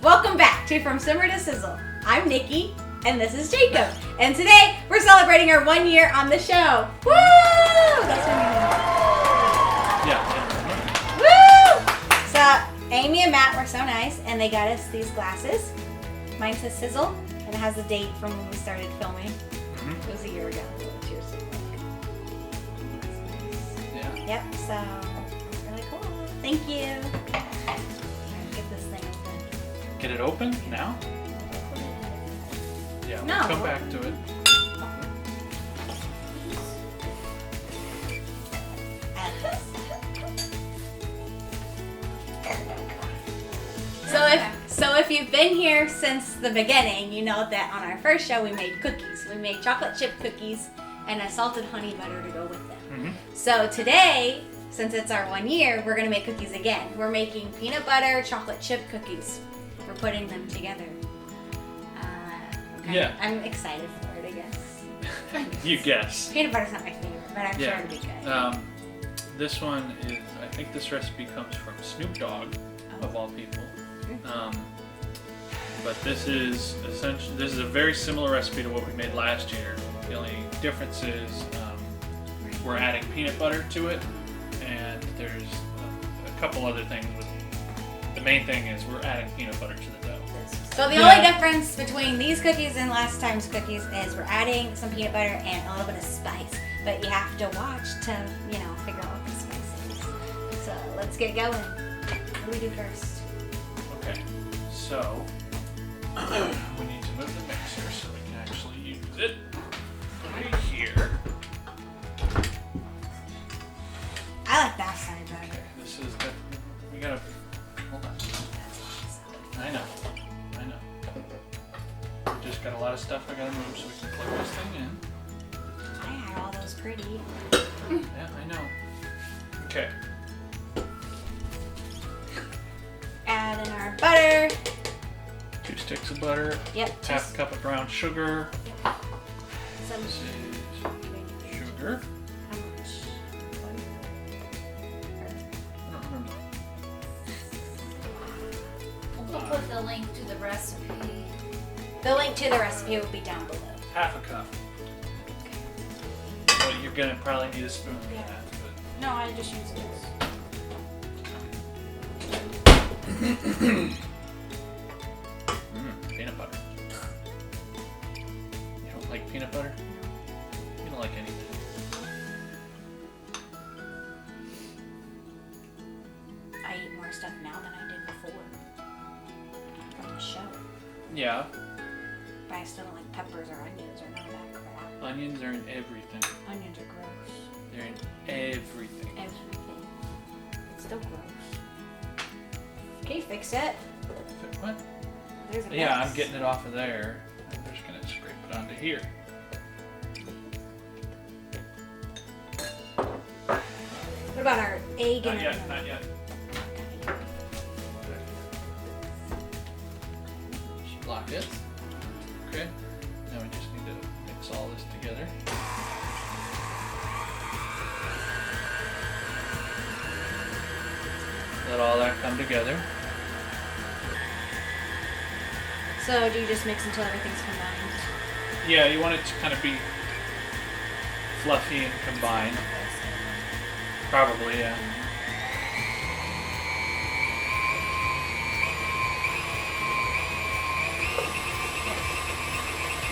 Welcome back to From Simmer to Sizzle. I'm Nikki, and this is Jacob. And today, we're celebrating our 1 year on the show. Woo! That's what we Yeah. Woo! So, Amy and Matt were so nice, and they got us these glasses. Mine says Sizzle, and it has the date from when we started filming. Mm-hmm. It was a year ago. Cheers. Yeah. Yep, so, really cool. Thank you. Get this thing open. Get it open now? Yeah, No. we'll come back to it. So if you've been here since the beginning, you know that on our first show we made cookies. We made chocolate chip cookies and a salted honey butter to go with them. Mm-hmm. So today, since it's our 1 year, we're gonna make cookies again. We're making peanut butter chocolate chip cookies. We're putting them together. Yeah. I'm excited for it, I guess. You guess. Peanut butter's not my favorite, but I'm sure it'll be good. This one is, I think this recipe comes from Snoop Dogg, of all people. But this is essentially, this is a very similar recipe to what we made last year. The only difference is we're adding peanut butter to it, and there's a couple other things. The main thing is we're adding peanut butter to the dough. So the only difference between these cookies and last time's cookies is we're adding some peanut butter and a little bit of spice. But you have to watch to, figure out what the spice is. So let's get going. What do we do first? Okay, so we need to move the mixer so we can actually use it right here. I like that side better. Okay, this is the, we gotta, hold on. I know. We just got a lot of stuff I gotta move so we can plug this thing in. I had all those pretty. Yeah, I know. Okay. Add in our butter. 2 sticks of butter. Yep. Half a cup of brown sugar. Some This is sugar. How much? I don't remember. We'll put the link to the recipe. The link to the recipe will be down below. Half a cup. Well, you're gonna probably need a spoon for Yeah. that. No, I just use this. Peanut butter. You don't like peanut butter? You don't like anything. I eat more stuff now than I did before. From the show. Yeah. But I still don't like peppers or onions or none of that crap. Onions are in everything. Onions are gross. They're in everything. Everything. It's still gross. Can you fix it? What? There's a Yeah, mess. I'm getting it off of there. I'm just gonna scrape it onto here. What about our egg and Not yet, not yet. Lock it. Okay. Now we just need to mix all this together. Let all that come together. So do you just mix until everything's combined? Yeah, you want it to kind of be fluffy and combined. Probably, yeah.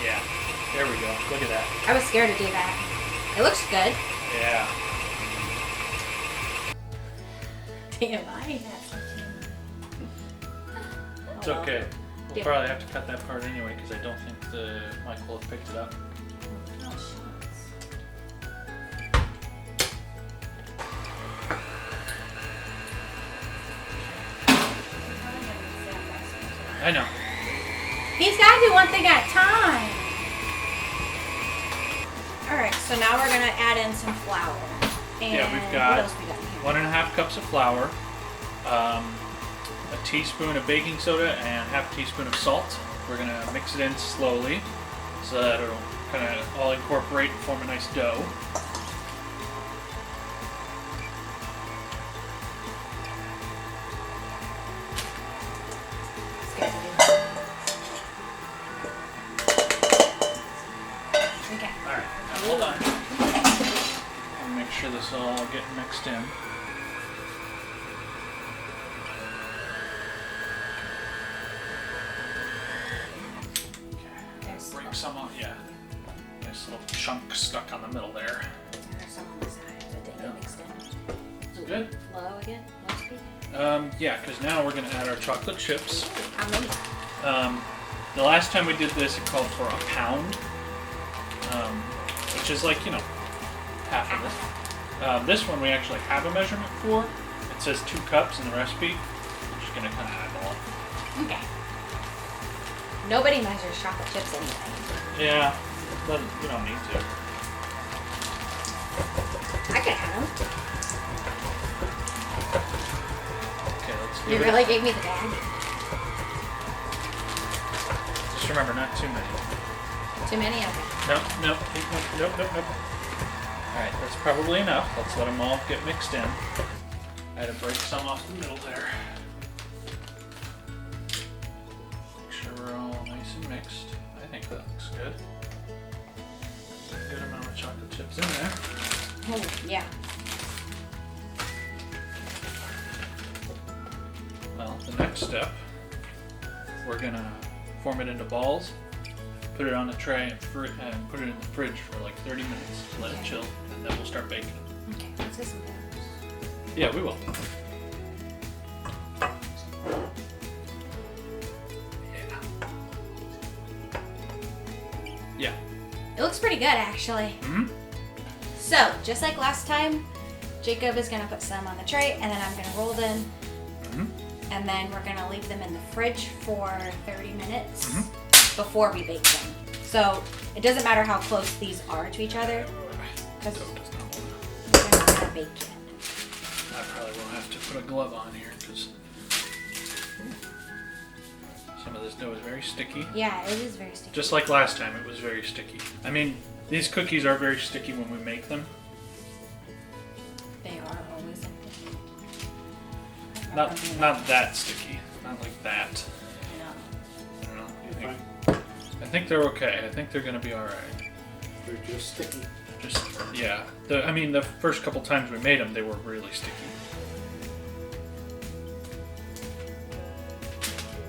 Yeah, there we go. Look at that. I was scared to do that. It looks good. Yeah. Damn, I hate that. It's okay. We'll Yeah. probably have to cut that part anyway because I don't think the mic will have picked it up. Oh, shucks. I know. He's got to do one thing at a time. Alright, so now we're going to add in some flour. And Yeah, we've got what else we got in here? 1.5 cups of flour, a teaspoon of baking soda, and half a teaspoon of salt. We're going to mix it in slowly so that it'll kind of all incorporate and form a nice dough. It's good to do all getting mixed in. There's Break some off, yeah. Nice little chunk stuck on the middle there. some on the side that didn't get mixed in. It's good. Low again? Low speed? Yeah, because now we're going to add our chocolate chips. How many? The last time we did this, it called for a pound, which is like, half of this. This one we actually have a measurement for. It says 2 cups in the recipe. I'm just going to kind of eyeball it. Okay. Nobody measures chocolate chips anyway. Yeah, but you don't need to. I could have them. Okay, let's You give really gave me the bag? Just remember, not too many. Too many? Okay. Nope. Alright, that's probably enough. Let's let them all get mixed in. I had to break some off the middle there. Make sure we're all nice and mixed. I think that looks good. Good amount of chocolate chips in there. Oh, yeah. Well, the next step, we're gonna form it into balls, put it on a tray, and put it in the fridge for like 30 minutes to let it chill, and then we'll start baking. Okay, let's get some balls. Yeah, we will. Yeah. It looks pretty good, actually. Mm-hmm. So, just like last time, Jacob is going to put some on the tray, and then I'm going to roll them, and then we're going to leave them in the fridge for 30 minutes before we bake them. So, it doesn't matter how close these are to each other, because we're not going to bake yet. I probably will have to put a glove on here, because some of this dough is very sticky. Yeah, it is very sticky. Just like last time, it was very sticky. I mean, these cookies are very sticky when we make them. They are always sticky. Not that sticky. Not like that. No. I don't know. I think they're okay. I think they're gonna be all right. They're just sticky. Just yeah. I mean, the first couple times we made them, they were really sticky.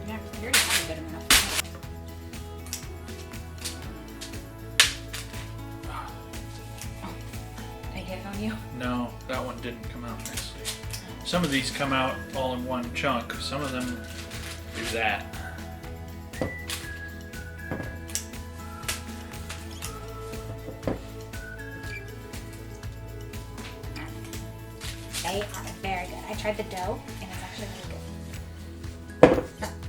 Yeah, you're not good enough. I hit it on you. No, that one didn't come out nicely. Some of these come out all in one chunk. Some of them do that. They are very good. I tried the dough, and it's actually really good.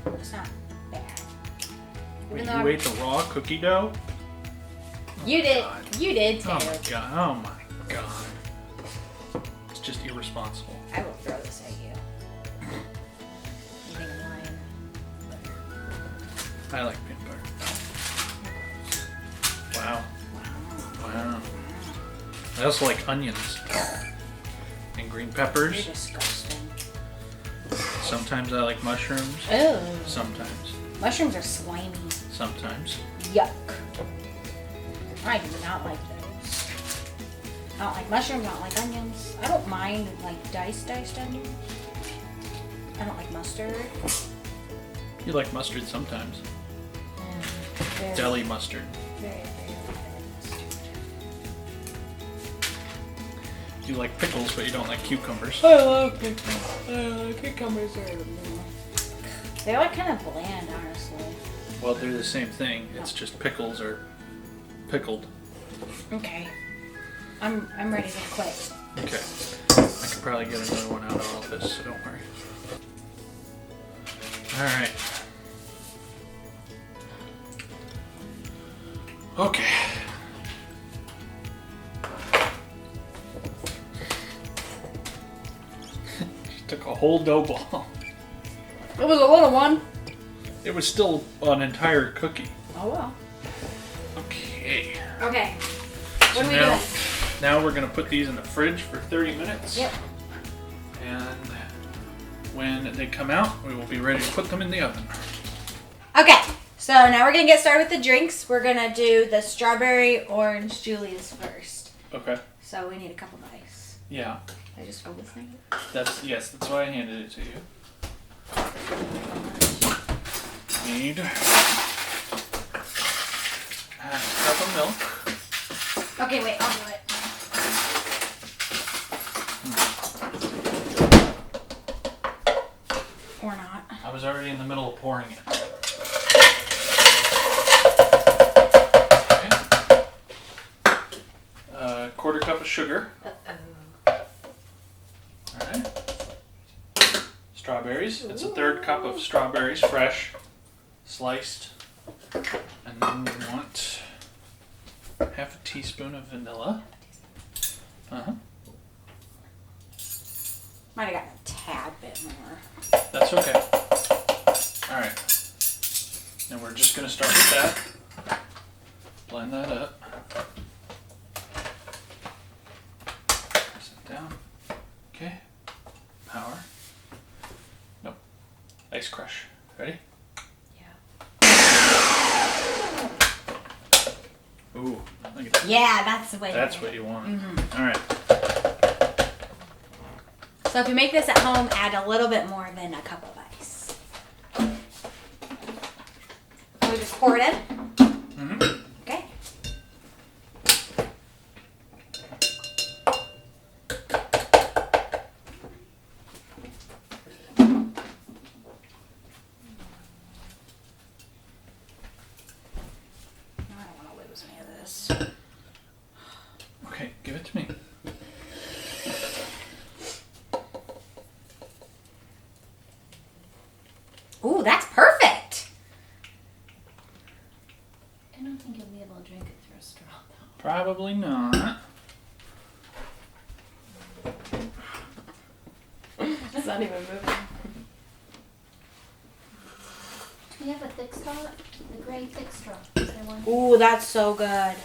No, it's not bad. Wait, Even though you ate the raw cookie dough? You did. God. You did too. Oh my god. Oh my god. It's just irresponsible. I will throw this at you. You think I'm lying? I like peanut butter. Wow. Wow. I also like onions. And green You're peppers. disgusting. Sometimes I like mushrooms. Oh. Sometimes. Mushrooms are slimy. Sometimes. Yuck. I do not like those. I don't like mushrooms, I don't like onions. I don't mind like diced onions. I don't like mustard. You like mustard sometimes. Very, Deli mustard. very mustard. You like pickles, but you don't like cucumbers. I love pickles. Cucumbers are they're like kind of bland, honestly. Well, they're the same thing. It's just pickles are pickled. Okay. I'm ready to quit. Okay. I could probably get another one out of all this, so don't worry. Alright. Okay. Just took a whole dough ball. It was a little one. It was still an entire cookie. Oh well. Okay. Okay. So What are we now, doing? now we're going to put these in the fridge for 30 minutes. Yep. And when they come out, we will be ready to put them in the oven. Okay. So now we're gonna get started with the drinks. We're gonna do the Strawberry Orange Julius first. Okay. So we need a couple of ice. Yeah. I just fold this thing. That's why I handed it to you. Need half a cup of milk. Okay, wait, I'll do it. Or not. I was already in the middle of pouring it. Okay. Quarter cup of sugar. Alright. Strawberries. It's a third cup of strawberries, fresh, sliced. And then we want half a teaspoon of vanilla. Might have gotten a tad bit more. That's okay. Alright. And we're just going to start with that. Blend that up. Press it down. Okay. Power. Nope. Ice crush. Ready? Yeah. Ooh. Look at that. Yeah, that's the way. That's what you want. Mm-hmm. Alright. So if you make this at home, add a little bit more than a cup of ice. We just pour it in? Mm-hmm. Okay. I don't want to lose any of this. Okay, give it to me. Ooh, that's perfect. I don't think you'll be able to drink it through a straw, though. Probably not. It's not even moving. Do you have a thick straw? The gray thick straw. Is there one? Ooh, that's so good.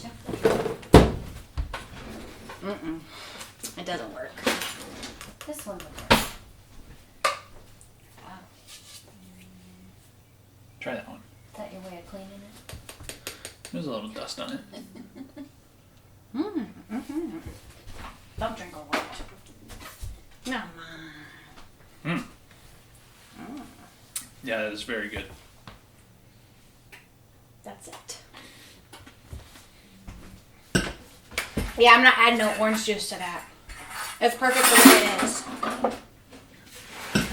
Check Mm-mm. It doesn't work. this one would work. Try that one. Is that your way of cleaning it? There's a little dust on it. Mm-hmm. Don't drink a lot. No. Mm. Yeah, that is very good. That's it. Yeah, I'm not adding no orange juice to that. It's perfect the way it is.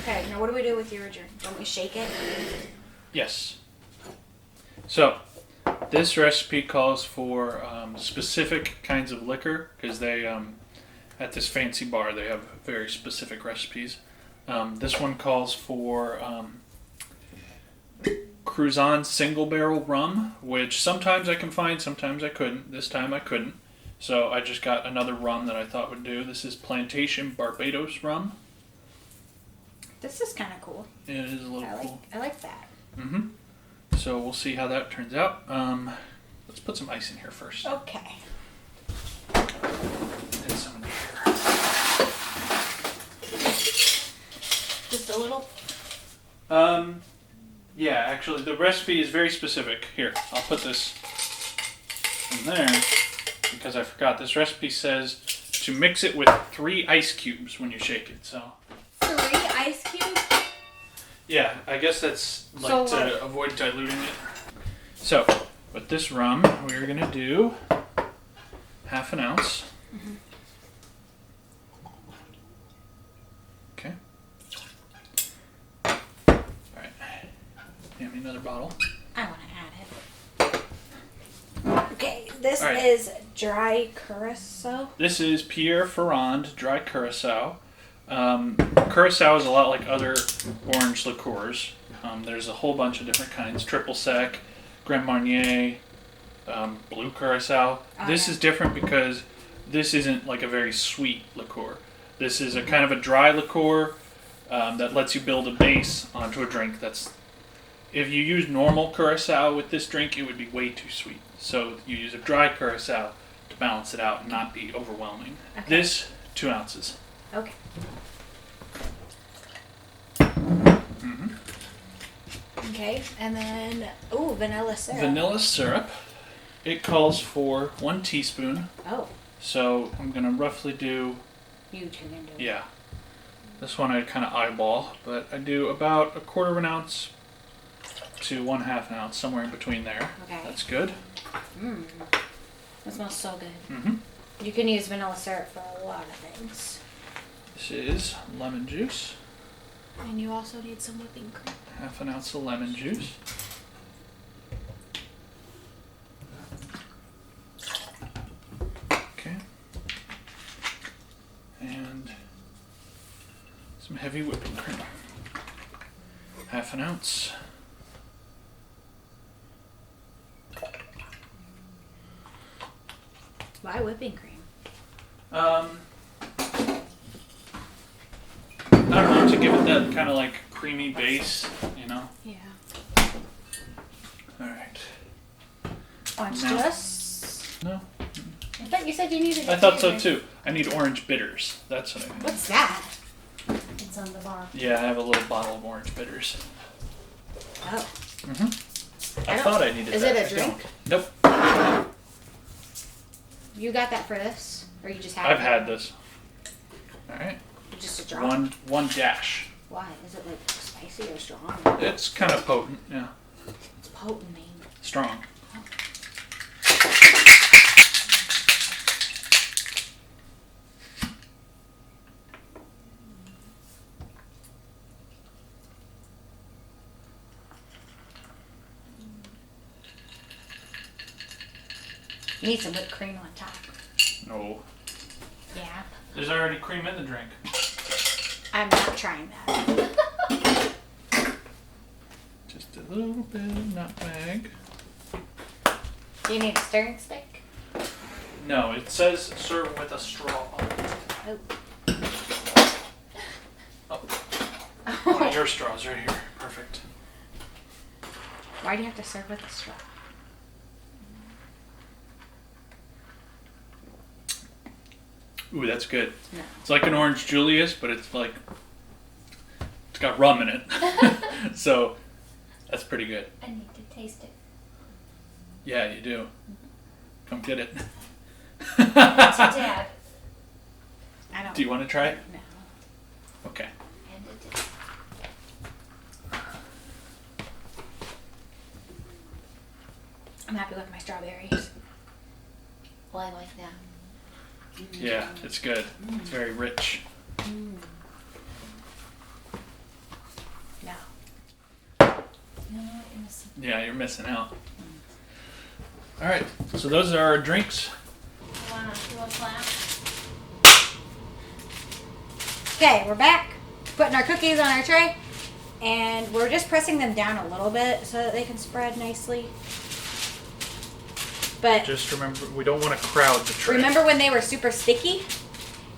Okay, now what do we do with your drink? Don't we shake it? Yes. So, this recipe calls for specific kinds of liquor because they, at this fancy bar, they have very specific recipes. This one calls for Cruzan single barrel rum, which sometimes I can find, sometimes I couldn't. This time I couldn't. So I just got another rum that I thought would do. This is Plantation Barbados rum. This is kind of cool. It is a little cool. I like that. Mm-hmm. So we'll see how that turns out. Let's put some ice in here first. Okay. And some in here. Just a little. Yeah, actually, the recipe is very specific. Here, I'll put this in there because I forgot. This recipe says to mix it with 3 ice cubes when you shake it. So 3 ice cubes? yeah, I guess that's like So to avoid diluting it. So with this rum, we're gonna do half an ounce. Mm-hmm. Okay. Alright. Hand me another bottle. I want to add it. Okay, this All right. is dry curacao. This is Pierre Ferrand dry curacao. Curacao is a lot like other orange liqueurs. There's a whole bunch of different kinds. Triple sec, Grand Marnier, blue curacao. This is different because this isn't like a very sweet liqueur. This is a kind of a dry liqueur that lets you build a base onto a drink that's... If you use normal curacao with this drink, it would be way too sweet. So you use a dry curacao to balance it out and not be overwhelming. Okay. This, 2 ounces. Okay. Mm-hmm. Okay, and then, ooh, vanilla syrup. Vanilla syrup. It calls for 1 teaspoon. Oh. So I'm gonna roughly do, You can do it. yeah. This one I kind of eyeball, but I do about 1/4 of an ounce to 1/2 an ounce, somewhere in between there. Okay. That's good. Mmm. That smells so good. Mm-hmm. You can use vanilla syrup for a lot of things. This is lemon juice. And you also need some whipping cream. 1/2 an ounce of lemon juice. Okay. And some heavy whipping cream. 1/2 an ounce. Why whipping cream? I don't know, to give it that kind of like creamy base, you know? Yeah. Alright. Orange Now- juice? No? I thought you said you needed I it thought so later. too. I need orange bitters. That's what I need. What's that? It's on the bar. Yeah, I have a little bottle of orange bitters. Oh. Mm-hmm. I don't- thought I needed is that. it a I drink? don't. Nope. You got that for this? Or you just had I've it? had this. Alright. Just a drop? One dash. Why? Is it like spicy or strong? It's kind of potent, yeah. It's potent, man. Strong. You need some whipped cream on top. No. Yeah. There's already cream in the drink. I'm not trying that. Just a little bit of nutmeg. Do you need a stirring stick? No, it says serve with a straw. Oh. One of your straws right here. Perfect. Why do you have to serve with a straw? Ooh, that's good. No. It's like an orange Julius, but it's like it's got rum in it. So that's pretty good. I need to taste it. Yeah, you do. Come get it. Dad. I don't. Do you want to try it? No. Okay. And it is. I'm happy with my strawberries. Well, I like that. Yeah, it's good. It's very rich. No. No, you're missing. Yeah, you're missing out. All right, so those are our drinks. You want to clap? Okay, we're back. Putting our cookies on our tray. And we're just pressing them down a little bit so that they can spread nicely. But Just remember, we don't want to crowd the tray. remember when they were super sticky?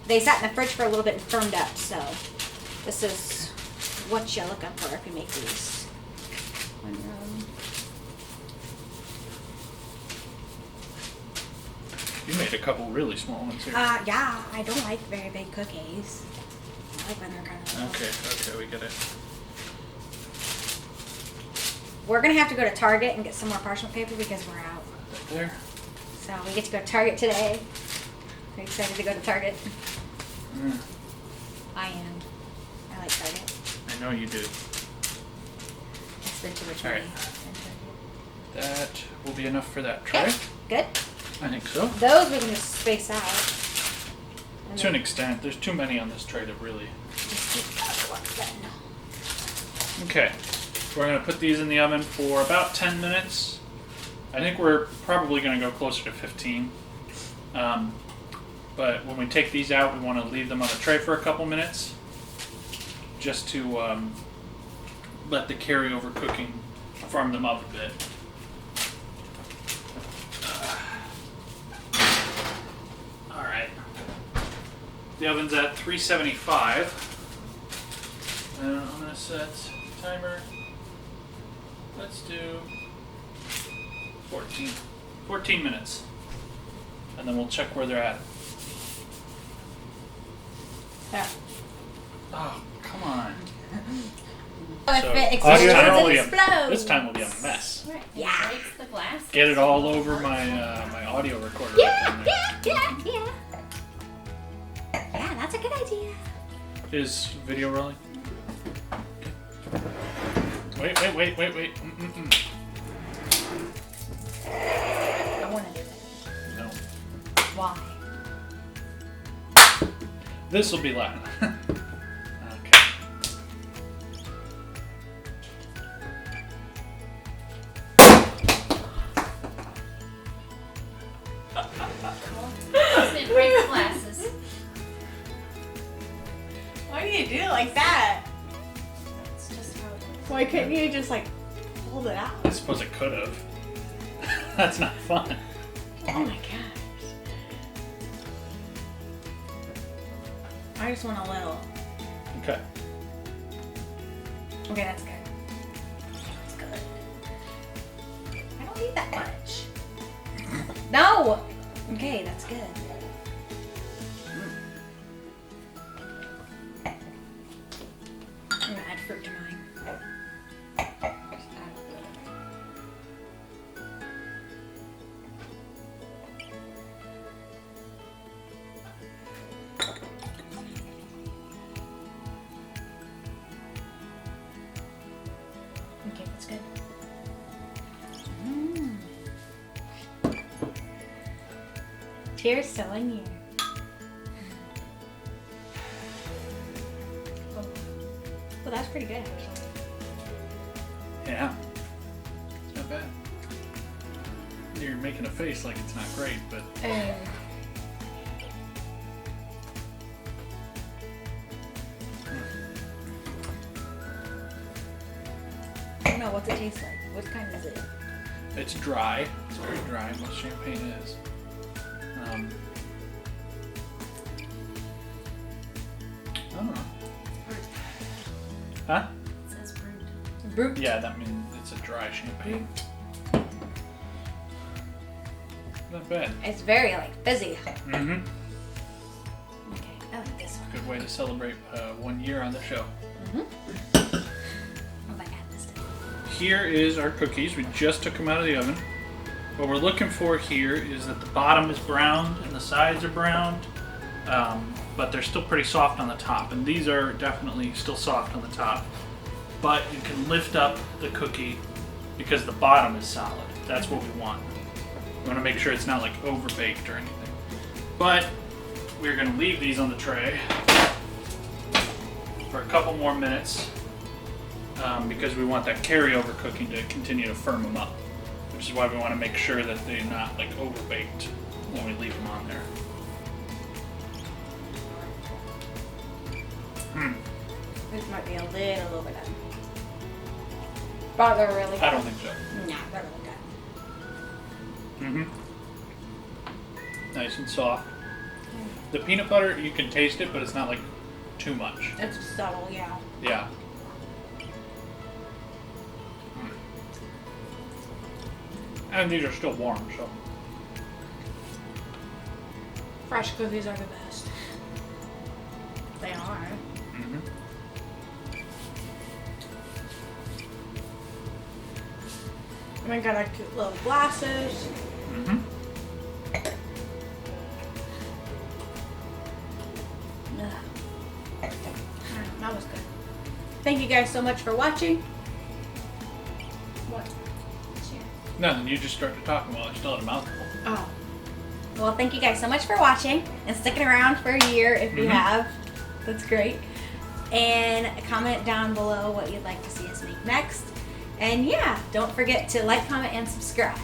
They sat in the fridge for a little bit and firmed up. So this is what you're looking for if you make these. You made a couple really small ones here. Yeah, I don't like very big cookies. I like when they're kind of little. Okay, we get it. We're going to have to go to Target and get some more parchment paper because we're out. Right there. So we get to go to Target today. I'm excited to go to Target. Mm, I am. I like Target. I know you do. I spend too much All money. right. That will be enough for that tray. Okay, good. I think so. Those we can just space out. And To an then extent, there's too many on this tray to really. just keep the other ones then. Okay, we're gonna put these in the oven for about 10 minutes. I think we're probably gonna go closer to 15. But when we take these out, we want to leave them on the tray for a couple minutes, just to let the carryover cooking firm them up a bit. All right. The oven's at 375. And I'm gonna set timer. Let's do 14 minutes. And then we'll check where they're at. There. Oh, come on. If So, it this explodes, time will it be explodes. this time will be a mess. Right. Yeah. Breaks the glass. Get it all over my my audio recorder. Yeah, right down there. yeah. idea. Is video rolling? Wait. I want to do it. No. Why? This will be loud. Okay. Break the glasses. Why do you do it like that? It's just how it is. Why couldn't you just like hold it out? I suppose I could have. That's not fun. Oh my gosh. I just want a little. Okay. Okay, that's good. That's good. I don't need that much. No! Okay, that's good. I'm gonna add fruit to mine. Okay, that's good. Cheers to 1 year. Oh, well, that's pretty good, actually. Yeah. It's not bad. You're making a face like it's not great, but I don't know what's it taste like. What kind is it? it's dry. It's very dry. Most champagne is. I don't know. Huh? It says brewed. Brute. Yeah, that means it's a dry champagne. Not bad. It's very like fizzy. Mm-hmm. Okay, I like this one. Good way to celebrate 1 year on the show. What if I add this to it? Here is our cookies. We just took them out of the oven. What we're looking for here is that the bottom is browned and the sides are browned, but they're still pretty soft on the top. And these are definitely still soft on the top. But you can lift up the cookie because the bottom is solid. That's what we want. We want to make sure it's not like overbaked or anything. But we're going to leave these on the tray for a couple more minutes because we want that carryover cooking to continue to firm them up, which is why we want to make sure that they're not like overbaked when we leave them on there. This might be a little bit done. But they're really good. I don't think so. Nah, they're really good. Nice and soft. The peanut butter, you can taste it, but it's not like too much. It's subtle, yeah. Yeah. And these are still warm, so. Fresh cookies are the best. They are. And we got our cute little glasses. That was good. Thank you guys so much for watching. What? Nothing, you just started talking while I still had a mouthful. Oh. Well, thank you guys so much for watching and sticking around for a year if you have. That's great. And comment down below what you'd like to see us make next. And yeah, don't forget to like, comment, and subscribe.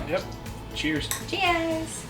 Yep. Cheers. Cheers!